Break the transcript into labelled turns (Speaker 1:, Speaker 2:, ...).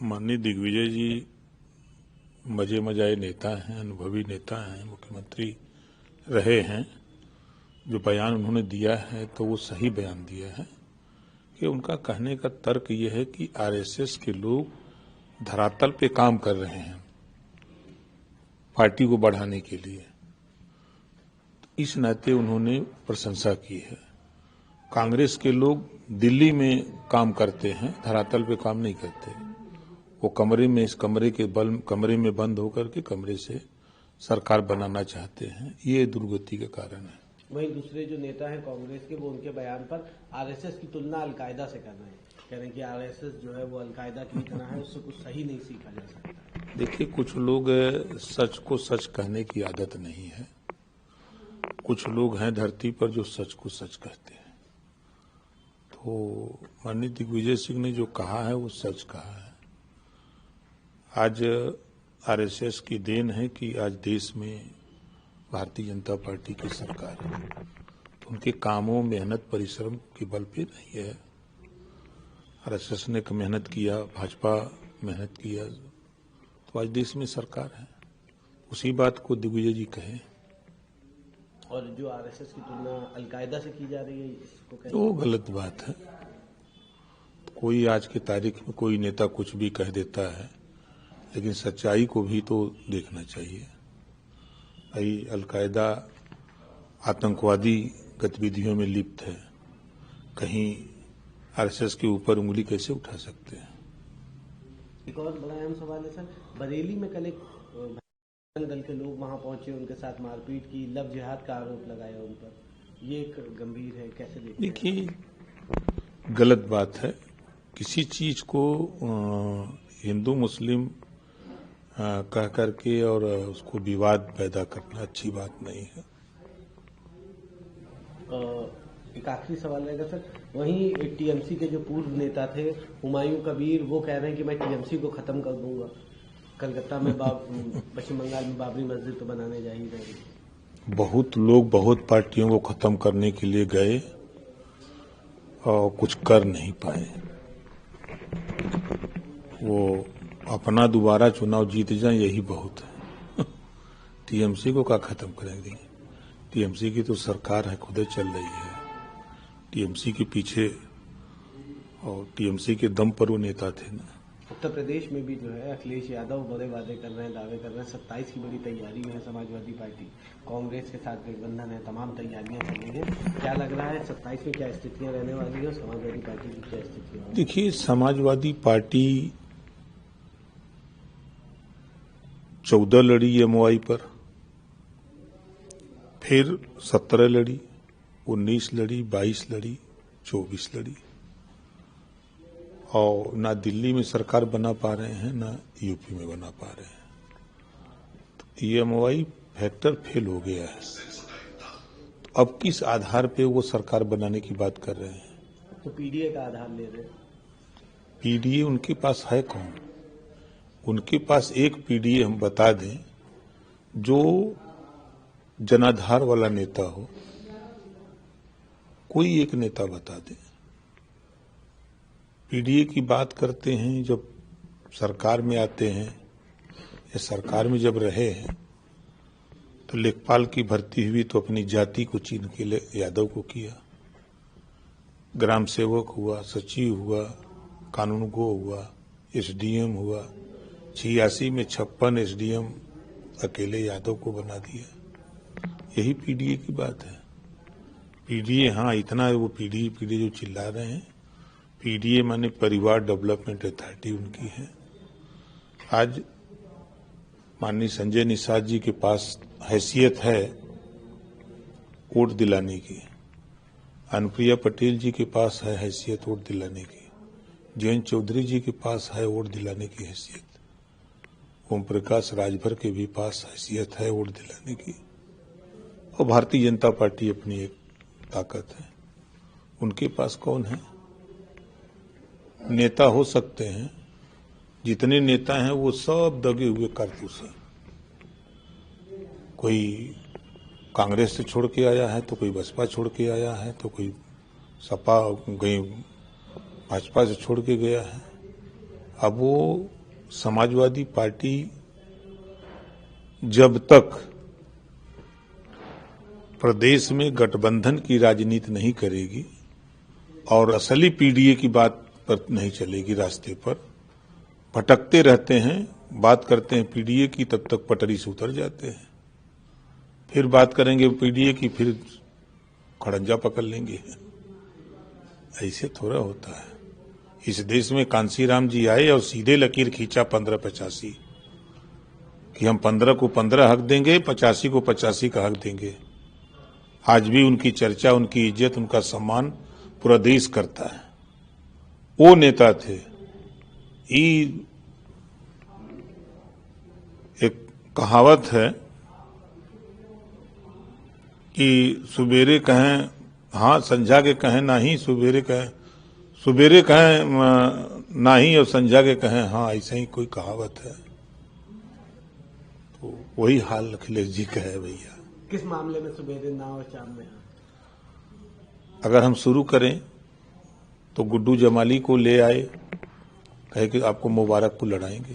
Speaker 1: माननीय दिग्विजय जी मजे मजाए नेता हैं, अनुभवी नेता हैं, मुख्यमंत्री रहे हैं। जो बयान उन्होंने दिया है तो वो सही बयान दिया है कि उनका कहने का तर्क ये है कि आरएसएस के लोग धरातल पे काम कर रहे हैं पार्टी को बढ़ाने के लिए। इस नाते उन्होंने प्रशंसा की है। कांग्रेस के लोग दिल्ली में काम करते हैं, धरातल पे काम नहीं करते। वो कमरे में बंद होकर के कमरे से सरकार बनाना चाहते हैं। ये दुर्गति का कारण है।
Speaker 2: वहीं दूसरे जो नेता हैं कांग्रेस के, वो उनके बयान पर आरएसएस की तुलना अलकायदा से कर रहे हैं। कह रहे हैं कि आरएसएस जो है वो अलकायदा की तरह है, उससे कुछ सही नहीं सीखा जा सकता।
Speaker 1: देखिए, कुछ लोग सच को सच कहने की आदत नहीं है। कुछ लोग हैं धरती पर जो सच को सच कहते हैं। तो माननीय दिग्विजय सिंह ने जो कहा है वो सच कहा है। आज आरएसएस की देन है कि आज देश में भारतीय जनता पार्टी की सरकार है। तो उनके कामों, मेहनत, परिश्रम के बल पे नहीं है। आरएसएस ने मेहनत किया, भाजपा मेहनत किया, तो आज देश में सरकार है। उसी बात को दिग्विजय जी कहे।
Speaker 2: और जो आरएसएस की तुलना अलकायदा से की जा रही है, इसको कैसे?
Speaker 1: वो गलत बात है। कोई आज की तारीख में कोई नेता कुछ भी कह देता है, लेकिन सच्चाई को भी तो देखना चाहिए। भाई, अलकायदा आतंकवादी गतिविधियों में लिप्त है, कहीं आरएसएस के ऊपर उंगली कैसे उठा सकते हैं?
Speaker 2: एक और बड़ा अहम सवाल है सर, बरेली में कल एक दल के लोग वहां पहुंचे, उनके साथ मारपीट की, लव जिहाद का आरोप लगाया उन पर। ये एक गंभीर है, कैसे देखते हैं?
Speaker 1: देखिए, गलत बात है। किसी चीज को हिंदू मुस्लिम कह करके और उसको विवाद पैदा करना अच्छी बात नहीं है।
Speaker 2: एक आखिरी सवाल रहेगा सर, वहीं टीएमसी के जो पूर्व नेता थे हुमायूं कबीर, वो कह रहे हैं कि मैं टीएमसी को खत्म कर दूंगा। कलकत्ता में पश्चिम बंगाल में बाबरी मस्जिद तो बनाने जा ही रहे।
Speaker 1: बहुत लोग बहुत पार्टियों को खत्म करने के लिए गए और कुछ कर नहीं पाए। वो अपना दोबारा चुनाव जीत जाए, यही बहुत है। टीएमसी को क्या खत्म करेंगे? टीएमसी की तो सरकार है, खुद चल रही है। टीएमसी के पीछे और टीएमसी के दम पर वो नेता थे ना।
Speaker 2: उत्तर प्रदेश में भी जो है अखिलेश यादव बड़े वादे कर रहे हैं, दावे कर रहे हैं। 27 की बड़ी तैयारी है समाजवादी पार्टी, कांग्रेस के साथ गठबंधन है, तमाम तैयारियां चल रही हैं। क्या लग रहा है 27 में क्या स्थितियां रहने वाली है, समाजवादी पार्टी की क्या स्थितियां?
Speaker 1: देखिए, समाजवादी पार्टी 14 लड़ी एमओआई पर, फिर 17 लड़ी, 19 लड़ी, 22 लड़ी, 24 लड़ी, और ना दिल्ली में सरकार बना पा रहे हैं, ना यूपी में बना पा रहे हैं। तो एमओआई फैक्टर फेल हो गया है। तो अब किस आधार पे वो सरकार बनाने की बात कर रहे हैं?
Speaker 2: तो पीडीए का आधार ले रहे हैं।
Speaker 1: पीडीए उनके पास है कौन? उनके पास एक पीडीए हम बता दें जो जनाधार वाला नेता हो। कोई एक नेता बता दें। पीडीए की बात करते हैं, जब सरकार में आते हैं या सरकार में जब रहे हैं तो लेखपाल की भर्ती हुई तो अपनी जाति को चीन के लिए यादव को किया। ग्राम सेवक हुआ, सचिव हुआ, कानूनगो हुआ, एसडीएम हुआ। 86 में 56 एसडीएम अकेले यादव को बना दिया। यही पीडीए की बात है। पीडीए, हाँ इतना है, वो पीडीए जो चिल्ला रहे हैं, पीडीए माने परिवार डेवलपमेंट अथॉरिटी उनकी है। आज माननीय संजय निषाद जी के पास हैसियत है वोट दिलाने की, अनुप्रिया पटेल जी के पास है हैसियत वोट दिलाने की, जयंत चौधरी जी के पास है वोट दिलाने की हैसियत, ओम प्रकाश राजभर के भी पास हैसियत है वोट दिलाने की, और भारतीय जनता पार्टी अपनी एक ताकत है। उनके पास कौन है? नेता हो सकते हैं, जितने नेता हैं वो सब दगे हुए कारतूस हैं। कोई कांग्रेस से छोड़ के आया है, तो कोई बसपा छोड़ के आया है, तो कोई सपा गई भाजपा से छोड़ के गया है। अब वो समाजवादी पार्टी जब तक प्रदेश में गठबंधन की राजनीति नहीं करेगी और असली पीडीए की बात पर नहीं चलेगी, रास्ते पर भटकते रहते हैं, बात करते हैं पीडीए की, तब तक पटरी से उतर जाते हैं। फिर बात करेंगे पीडीए की, फिर खड़ंजा पकड़ लेंगे। ऐसे थोड़ा होता है। इस देश में कांसीराम जी आए और सीधे लकीर खींचा 1585 कि हम 15 को 15 हक देंगे, 85 को 85 का हक देंगे। आज भी उनकी चर्चा, उनकी इज्जत, उनका सम्मान पूरा देश करता है। वो नेता थे। एक कहावत है कि सवेरे कहें हाँ, संझा के कहें नहीं, सवेरे कहें नहीं और संझा के कहें हाँ, ऐसा ही कोई कहावत है। तो वही हाल अखिलेश जी का है भैया।
Speaker 2: किस मामले में सवेरे ना और शाम में हाँ?
Speaker 1: अगर हम शुरू करें तो गुड्डू जमाली को ले आए, कहे कि आपको मुबारक को लड़ाएंगे।